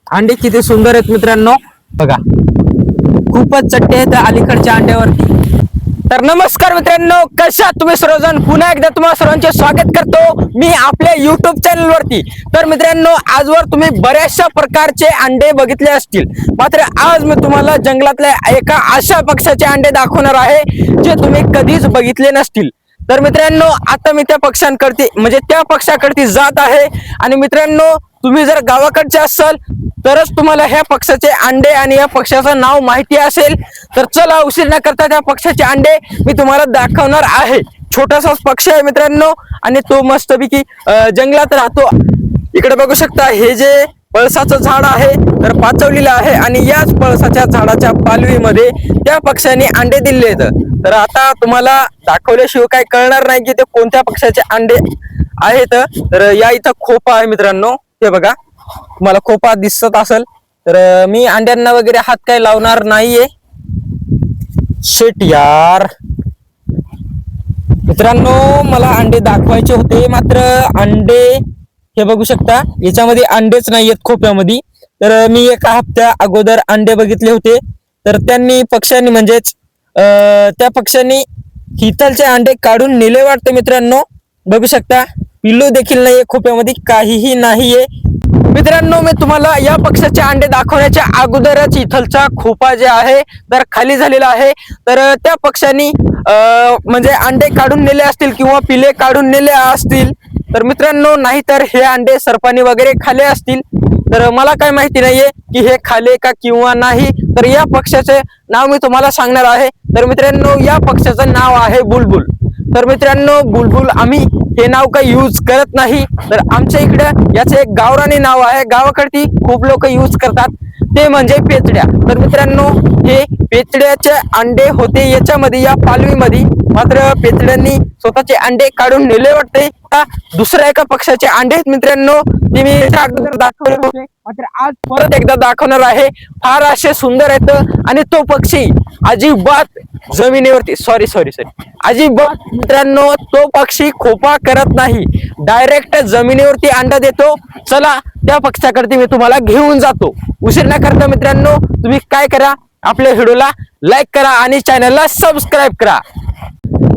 अंडे किती सुंदर आहेत मित्रांनो, बघा खूपच चट्टे आहेत अलीकडच्या अंड्यावरती। तर नमस्कार मित्रांनो, कशा तुम्ही सर्वजण, पुन्हा एकदा तुम्हाला सर्वांचे स्वागत करतो मी आपल्या युट्यूब चॅनल वरती। तर मित्रांनो, आजवर तुम्ही बऱ्याचशा प्रकारचे अंडे बघितले असतील, मात्र आज मी तुम्हाला जंगलातल्या एका अशा पक्ष्याचे अंडे दाखवणार आहे जे तुम्ही कधीच बघितले नसतील। तर मित्रांनो, आता मी त्या पक्ष्यांकडे म्हणजे त्या पक्षाकडे जात आहे आणि मित्रांनो, तुम्ही जर गावाकडचे असाल तरच तुम्हाला ह्या पक्षाचे अंडे आणि या पक्षाचं नाव माहिती असेल। तर चला उशीर न करता त्या पक्षाचे अंडे मी तुम्हाला दाखवणार आहे। छोटासाच पक्षी आहे मित्रांनो आणि तो मस्तपैकी जंगलात राहतो। इकडे बघू शकता, हे जे पळसाचं झाड आहे तर पाचवलेलं आहे आणि याच पळसाच्या झाडाच्या पालवीमध्ये त्या पक्ष्याने अंडे दिले आहेत। तर आता तुम्हाला दाखवल्याशिवाय काय कळणार नाही की ते कोणत्या पक्षाचे अंडे आहेत। तर या इथं खोपा आहे मित्रांनो, हे बघा तुम्हाला खोपा दिसत असेल। तर मी अंड्यांना वगैरे हात काय लावणार नाहीये। शेट यार मित्रांनो, मला अंडे दाखवायचे होते, मात्र अंडे हे बघू शकता याच्यामध्ये अंडेच नाहीयेत खोप्यामध्ये। तर मी एका हप्त्या अगोदर अंडे बघितले होते, तर त्यांनी पक्ष्यांनी म्हणजेच त्या पक्ष्यांनी हिथलचे अंडे काढून नेले वाटते मित्रांनो। बघू शकता पिल्लू देखील नाहीये खोप्यामध्ये, काहीही नाहीये मित्रांनो। मी तुम्हाला या पक्षाचे अंडे दाखवण्याच्या अगोदरच इथलचा खोपा जे आहे तर खाली झालेला आहे। तर त्या पक्षांनी म्हणजे अंडे काढून नेले असतील किंवा पिले काढून नेले असतील तर मित्रांनो, नाहीतर हे अंडे सरपाणी वगैरे खाले असतील। तर मला काय माहिती नाहीये की हे खाले का किंवा नाही। तर या पक्षाचे नाव मी तुम्हाला सांगणार आहे। तर मित्रांनो, या पक्षाचं नाव आहे बुलबुल। तर मित्रांनो, बुलबुल आम्ही हे नाव काही यूज करत नाही, तर आमच्या इकडे याचे एक गावरानी नाव आहे, गावाकडे खूप लोक यूज करतात, ते म्हणजे पेचड्या। तर मित्रांनो, हे पेचड्याचे अंडे होते याच्यामध्ये, या पालवीमध्ये, मात्र पेचड्यांनी स्वतःचे अंडे काढून नेले वाटते। दुसऱ्या एका पक्षाचे अंडे आहेत मित्रांनो, ते मी अगोदर दाखवले होते, मात्र आज परत एकदा दाखवणार आहे। फार असे सुंदर आहेत आणि तो पक्षी अजिबात जमिनीवरती सॉरी अजिबात मित्रांनो, तो पक्षी खोपा करत नाही, डायरेक्ट जमिनीवरती अंडा देतो। चला त्या पक्षाकडे मी तुम्हाला घेऊन जातो। उशीर न करता मित्रांनो, तुम्ही काय करा, आपल्या व्हिडिओला लाईक करा आणि चॅनलला सबस्क्राईब करा।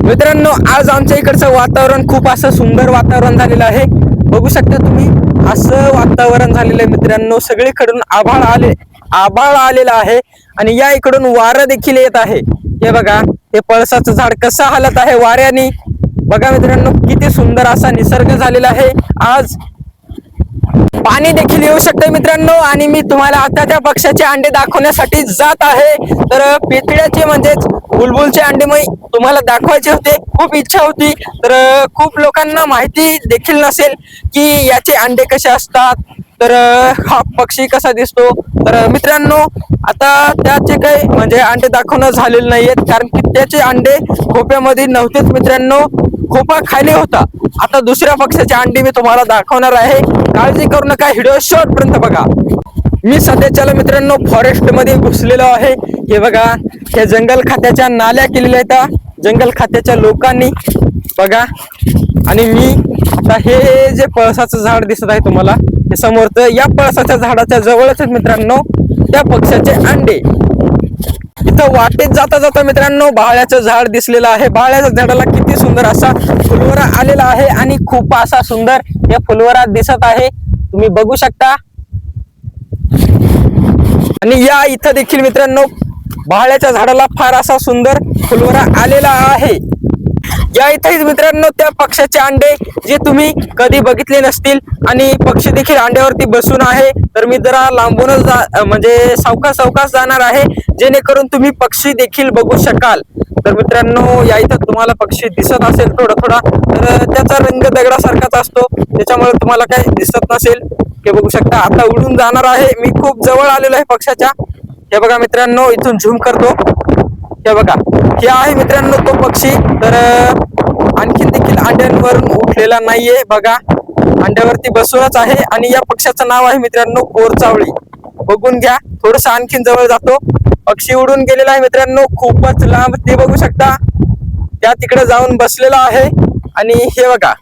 मित्रांनो, आज आमच्या इकडचं वातावरण खूप असं सुंदर वातावरण झालेलं आहे। बघू शकता तुम्ही, असं वातावरण झालेलं आहे मित्रांनो। सगळीकडून आभाळ आलेला आहे आणि या इकडून वारं देखील येत आहे। हे बघा, हे पळसाचं झाड कसं हालत आहे वाऱ्याने, बघा मित्रांनो, किती सुंदर असा निसर्ग झालेला आहे। आज पाणी देखील येऊ शकते मित्रांनो आणि मी तुम्हाला आता त्या पक्षाचे अंडे दाखवण्यासाठी जात आहे। तर पेचड्याचे म्हणजेच बुलबुलचे अंडे मी तुम्हाला दाखवायचे होते, खूप इच्छा होती। तर खूप लोकांना माहिती देखील नसेल की याचे अंडे कसे असतात, तर हा पक्षी कसा दिसतो। तर मित्रांनो, आता त्याचे काही म्हणजे अंडे दाखवणं झालेले नाहीयेत, कारण की त्याचे अंडे खोप्यामध्ये नव्हतेच मित्रांनो, खोपा खाली होता। आता दुसऱ्या पक्षाचे अंडे मी तुम्हाला दाखवणार आहे, काळजी करू नका, व्हिडिओ शेवटपर्यंत बघा। मी सध्याच्याला मित्रांनो फॉरेस्ट मध्ये घुसलेलो आहे। हे बघा, हे जंगल खात्याच्या नाल्या केलेल्या आहेत जंगल खात्याच्या लोकांनी, बघा। आणि मी आता हे जे पळसाचं झाड दिसत आहे तुम्हाला हे समोरचं, या पळसाच्या झाडाच्या जवळच मित्रांनो त्या पक्षाचे अंडे। इथं वाटेत जाता जाता मित्रांनो बाळ्याचं झाड दिसलेलं आहे। बाळ्याच्या झाडाला किती सुंदर असा फुलवरा आलेला आहे आणि खूप असा सुंदर या फुलवरा दिसत आहे, तुम्ही बघू शकता। आणि या इथं देखील मित्रांनो बाळ्याच्या झाडाला फार असा सुंदर फुलवरा आलेला आहे। या इथे मित्रांनो त्या पक्षाचे अंडे जे तुम्ही कधी बघितले नसतील आणि पक्षी देखील अंड्यावरती बसून आहे। तर मी जरा लांबूनच म्हणजे सावकाश जाणार आहे, जेणेकरून तुम्ही पक्षी देखील बघू शकाल। तर मित्रांनो, या इथं तुम्हाला पक्षी दिसत असेल थोडा, तर त्याचा रंग दगडासारखाच असतो, त्याच्यामुळे तुम्हाला काही दिसत नसेल। हे बघू शकता, आता उडून जाणार आहे, मी खूप जवळ आलेलो आहे पक्षाच्या। हे बघा मित्रांनो, इथून झूम करतो, हे बघा, हे आहे मित्रांनो तो पक्षी। तर आणखीन देखील अंड्यांवरून उठलेला नाहीये, बघा अंड्यावरती बसूनच आहे आणि या पक्षाचं नाव आहे मित्रांनो कोरचावळी। बघून घ्या, थोडस आणखीन जवळ जातो, पक्षी उडून गेलेला आहे मित्रांनो, खूपच लांब, ते बघू शकता त्या तिकडे जाऊन बसलेला आहे। आणि हे बघा,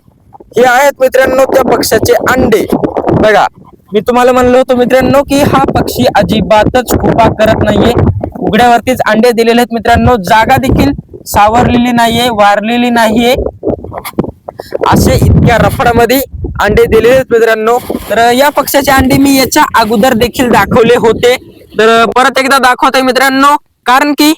हे आहेत मित्रांनो त्या पक्षाचे अंडे, बघा मी तुम्हाला म्हणलो होतो मित्रांनो की हा पक्षी अजिबातच खोपा करत नाहीये, उघड्यावरतीच अंडे दिलेले आहेत मित्रांनो. जागा देखील सावरलेली नाहीये, वारलेली नाहीये, असे इतक्या रफडामध्ये अंडे दिलेले आहेत मित्रांनो. तर या पक्ष्याचे अंडे मी याच्या अगोदर देखील दाखवले होते, तर परत एकदा दाखवतोय मित्रांनो, कारण की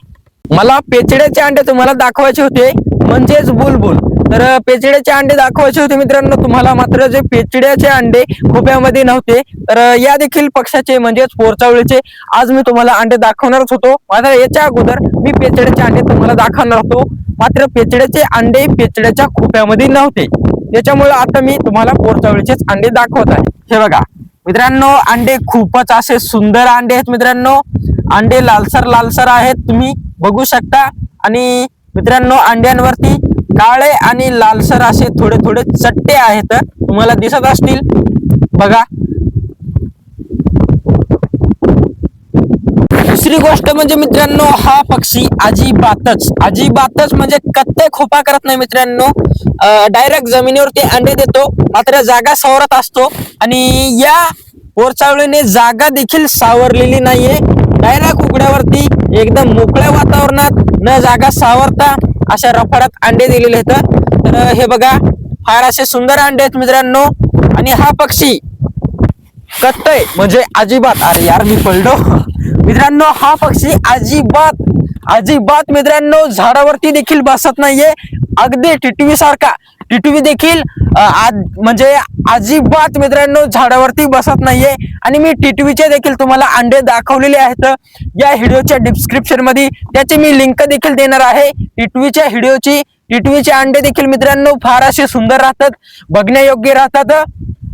मला पेचड्याचे अंडे तुम्हाला दाखवायचे होते, म्हणजेच बुलबुल. तर पेचड्याचे अंडे दाखवायचे होते मित्रांनो तुम्हाला, मात्र जे पेचड्याचे अंडे खोप्यामध्ये नव्हते, तर या देखील पक्षाचे म्हणजेच पोरचावळीचे आज मी तुम्हाला अंडे दाखवणारच होतो. मात्र याच्या अगोदर मी पेचड्याचे अंडे तुम्हाला दाखवणार होतो, मात्र पेचड्याचे अंडे पेचड्याच्या खोप्यामध्ये नव्हते, त्याच्यामुळे आता मी तुम्हाला पोरचावळीचेच अंडे दाखवत आहे. हे बघा मित्रांनो, अंडे खूपच असे सुंदर अंडे आहेत मित्रांनो. अंडे लालसर लालसर आहेत, तुम्ही बघू शकता. आणि मित्रांनो, अंड्यांवरती काळे आणि लालसर असे थोडे थोडे चट्टे आहेत, तुम्हाला दिसत असतील बघा. दुसरी गोष्ट म्हणजे मित्रांनो, हा पक्षी अजिबातच म्हणजे कत्ते खोपा करत नाही मित्रांनो. डायरेक्ट जमिनीवरती अंडे देतो, मात्र जागा सावरत असतो. आणि या पोरचावळीने जागा देखील सावरलेली नाहीये, डायरेक्ट उघड्यावरती एकदम मोकळ्या वातावरणात न जागा सावरता अशा रफाडात अंडे दिलेले आहेत. तर हे बघा, फार असे सुंदर अंडे आहेत मित्रांनो. आणि हा पक्षी कत्तय म्हणजे अजिबात, अरे यार मी पडलो मित्रांनो, हा पक्षी अजिबात मित्रांनो झाडावरती देखील बसत नाहीये. अगदी टिटवी सारखा, टिटवी देखील म्हणजे अजिबात मित्रांनो झाडावरती बसत नाहीये. आणि मी टिटवीचे देखील तुम्हाला अंडे दाखवलेले आहेत या व्हिडिओच्या डिस्क्रिप्शन मध्ये, त्याची मी लिंक देखील देणार आहे टिटवीच्या व्हिडिओची. टिटवीचे अंडे देखील मित्रांनो फार असे सुंदर राहतात, बघण्यायोग्य राहतात.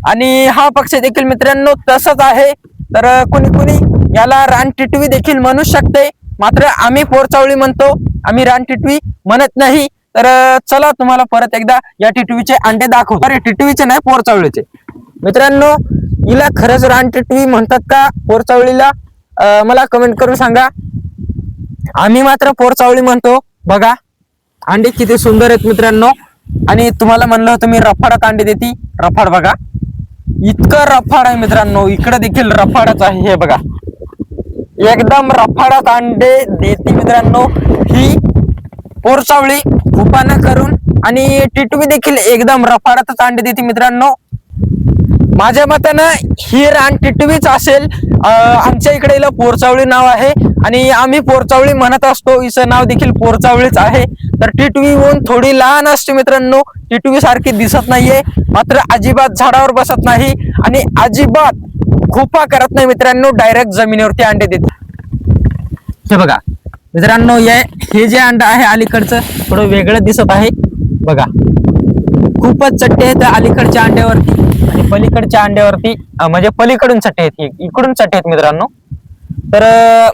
आणि हा पक्षी देखील मित्रांनो तसंच आहे. तर कोणी याला रानटिटवी देखील म्हणू शकते, मात्र आम्ही पोरचावळी म्हणतो, आम्ही रानटिटवी म्हणत नाही. तर चला तुम्हाला परत एकदा या टिटवीचे अंडे दाखवतो. अरे टिटवीचे नाही, पोरचावळीचे मित्रांनो. हिला खरंच रानटिटवी म्हणतात का पोरचावळीला, मला कमेंट करून सांगा. आम्ही मात्र पोरचावळी म्हणतो. बघा अंडे किती सुंदर आहेत मित्रांनो. आणि तुम्हाला म्हणलं होतं मी रफाडात अंडे देते, रफाड बघा, इतकं रफाड आहे मित्रांनो. इकडे देखील रफाडच आहे, हे बघा, एकदम रफाडात अंडे देते मित्रांनो ही पोरचावळी, खोपा करून. आणि टिटवी देखील एकदम रफाडातच अंडे देते मित्रांनो. माझ्या मतानं ही रान टिटवीच असेल. आमच्या इकडे हिला पोरचावळी नाव आहे आणि आम्ही पोरचावळी म्हणत असतो, हिचं नाव देखील पोरचावळीच आहे. तर टिटवी होऊन थोडी लहान असते मित्रांनो, टिटवी सारखी दिसत नाहीये, मात्र अजिबात झाडावर बसत नाही आणि अजिबात खोपा करत नाही मित्रांनो, डायरेक्ट जमिनीवरती अंडे देते. हे बघा मित्रांनो, हे जे अंड आहे अलीकडचं थोडं वेगळं दिसत आहे बघा, खूपच चट्टे आहेत अलीकडच्या अंड्यावरती आणि पलीकडच्या अंड्यावरती, म्हणजे पलीकडून चट्टे आहेत, इकडून चट्टे आहेत मित्रांनो. तर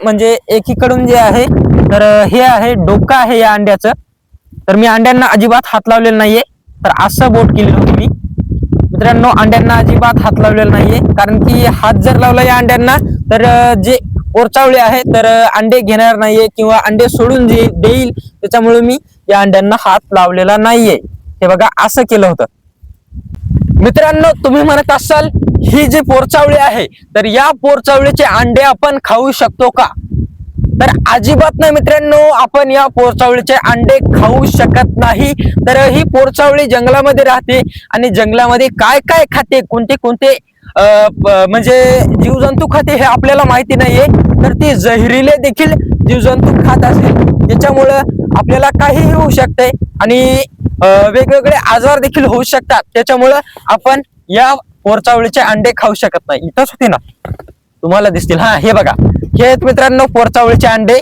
म्हणजे एकीकडून जे आहे, तर हे आहे डोकं आहे या अंड्याचं. तर मी अंड्यांना अजिबात हात लावलेला नाहीये, तर असं बोट केलेलं होतं मी मित्रांनो. अंड्यांना अजिबात हात लावलेला नाहीये, कारण की हात जर लावला या अंड्यांना तर जे पोरचावळी आहे तर अंडे घेणार नाहीये किंवा अंडे सोडून देईल, त्याच्यामुळे मी या अंड्यांना हात लावलेला नाहीये. हे बघा असं केलं होतं मित्रांनो. तुम्ही म्हणत असाल ही जी पोरचावळी आहे, तर या पोरचावळीचे अंडे आपण खाऊ शकतो का? तर अजिबात नाही मित्रांनो, आपण या पोरचावळीचे अंडे खाऊ शकत नाही. तर ही पोरचावळी जंगलामध्ये राहते आणि जंगलामध्ये काय काय खाते, कोणते कोणते म्हणजे जीवजंतू खाते हे आपल्याला माहिती नाहीये. तर ती जहिरीले देखील जीवजंतू खात असेल, त्याच्यामुळं आपल्याला काहीही होऊ शकते आणि वेगवेगळे आजार देखील होऊ शकतात. त्याच्यामुळं आपण या पोरचावळीचे अंडे खाऊ शकत नाही. इथंच होते ना, तुम्हाला दिसतील. हा हे बघा, हे आहेत मित्रांनो पोरचावळीचे अंडे.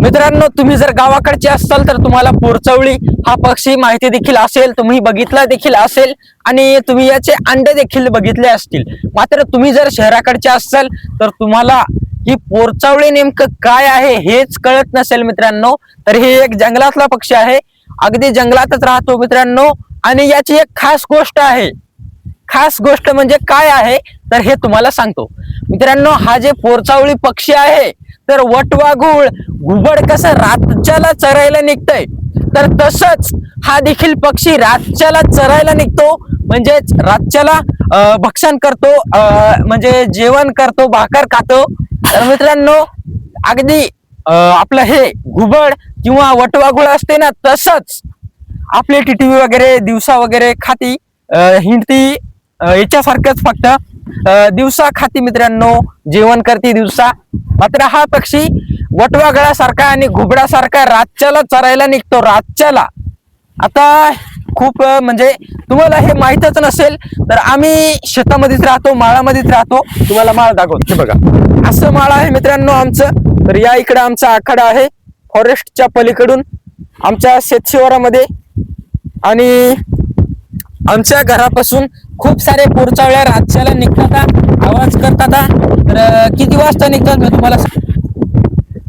मित्रांनो, तुम्ही जर गावाकडचे असाल तर तुम्हाला पोरचावळी हा पक्षी माहिती देखील असेल, तुम्ही बघितला देखील असेल आणि तुम्ही याचे अंडे देखील बघितले असतील. मात्र तुम्ही जर शहराकडचे असाल तर तुम्हाला ही पोरचावळी नेमकं काय आहे हेच कळत नसेल मित्रांनो. तर हे एक जंगलातला पक्षी आहे, अगदी जंगलातच राहतो मित्रांनो. आणि याची एक खास गोष्ट आहे, खास गोष्ट म्हणजे काय आहे तर हे तुम्हाला सांगतो मित्रांनो. हा जे पोरचावळी पक्षी आहे, तर वटवाघूळ घुबड कसं रातच्याला चरायला निघतंय, तर तसंच हा देखील पक्षी रातच्याला चरायला निघतो. म्हणजेच रातच्याला भक्षण करतो, म्हणजे जेवण करतो, भाकर खातो. तर मित्रांनो अगदी आपलं हे घुबड किंवा वटवाघूळ असते ना, तसंच आपली टिटवी वगैरे दिवसा वगैरे खाती, हिंडती, याच्यासारखंच फक्त दिवसा खाती मित्रांनो, जेवण करते दिवसा. मात्र हा पक्षी वटवाघळासारखा आणि घुबडासारखा रातच्याला चरायला निघतो, रातच्याला. आता खूप म्हणजे तुम्हाला हे माहीतच नसेल, तर आम्ही शेतामध्येच राहतो, माळामध्येच राहतो. तुम्हाला माळ दाखवतो, हे बघा असं माळ आहे मित्रांनो आमचं. तर या इकडे आमचा आखाडा आहे फॉरेस्टच्या पलीकडून आमच्या शेतशिवारामध्ये. आणि आमच्या घरापासून खूप सारे पोरचावळ्या रातच्याला निघतात, आवाज करतात. तर किती वाजता निघतात मी तुम्हाला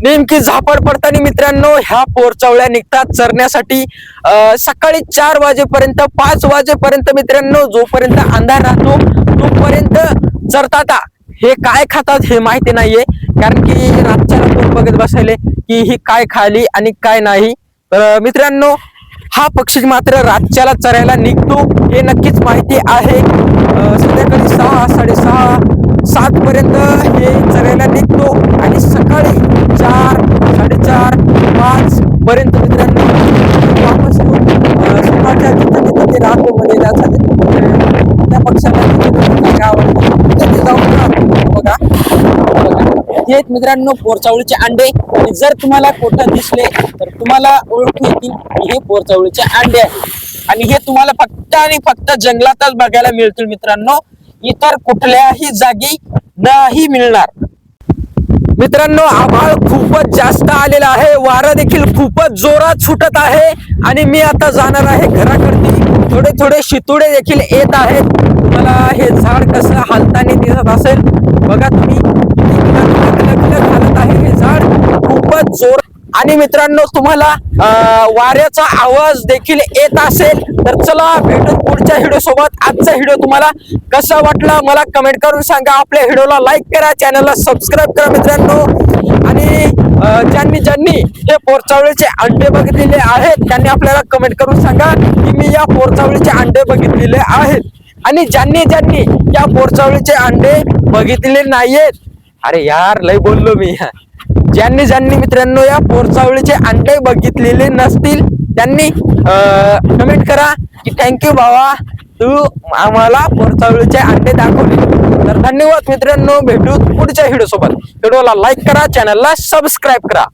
नेमकी झापड पडताना मित्रांनो ह्या पोरचावळ्या निघतात चरण्यासाठी. सकाळी 4 वाजेपर्यंत 5 वाजेपर्यंत मित्रांनो, जोपर्यंत अंधार राहतो तोपर्यंत चरतात. हे काय खातात हे माहिती नाहीये, कारण की रातच्याला पोर बघत बसायले की ही काय खाली आणि काय नाही. तर मित्रांनो हा पक्षी मात्र रातच्याला चरायला निघतो हे नक्कीच माहिती आहे. संध्याकाळी 6, 6:30, 7 पर्यंत हे चरायला निघतो आणि सकाळी 4, 4:30, 5 पर्यंत मित्रांनो वापस सकाळच्या जिथं ते राहतो म्हणजे त्या पक्षाला बघा हे मित्रांनो पोरचावळीचे अंडे. आणि जर तुम्हाला कुठं दिसले तर तुम्हाला ओळखू येतील की हे पोरचावळीचे अंडे आहेत. आणि हे तुम्हाला फक्त आणि फक्त जंगलातच बघायला मिळतील मित्रांनो, इतर कुठल्याही जागी नाही मिळणार. मित्रांनो आभाळ खूपच जास्त आलेला आहे, वारा देखील खूपच जोरात सुटत आहे. आणि मी आता जाणार आहे घराकडे. थोडे थोडे शितुडे देखील येत आहेत. तुम्हाला हे झाड कसं हालताना दिसत असेल बघा तुम्ही, हालत आहे हे झाड खूपच जोर. आणि मित्रांनो तुम्हाला वाऱ्याचा आवाज देखील येत असेल. तर चला भेटू पुढच्या व्हिडिओ सोबत. आजचा व्हिडिओ तुम्हाला कसा वाटला मला कमेंट करून सांगा. आपल्या व्हिडिओला लाईक करा, चॅनलला सबस्क्राईब करा मित्रांनो. आणि ज्यांनी हे पोरचावळीचे अंडे बघितलेले आहेत त्यांनी आपल्याला कमेंट करून सांगा की मी या पोरचावळीचे अंडे बघितलेले आहेत. आणि ज्यांनी या पोरचावळीचे अंडे बघितलेले नाहीयेत, अरे यार लय बोललो मी, ज्यांनी मित्रांनो या पोरचावळीचे अंडे बघितलेले नसतील त्यांनी कमेंट करा की थँक्यू भावा, तू आम्हाला पोरचावळीचे अंडे दाखवले. तर धन्यवाद मित्रांनो, भेटू पुढच्या व्हिडिओ सोबत. व्हिडिओला लाईक करा, चॅनलला सबस्क्राईब करा.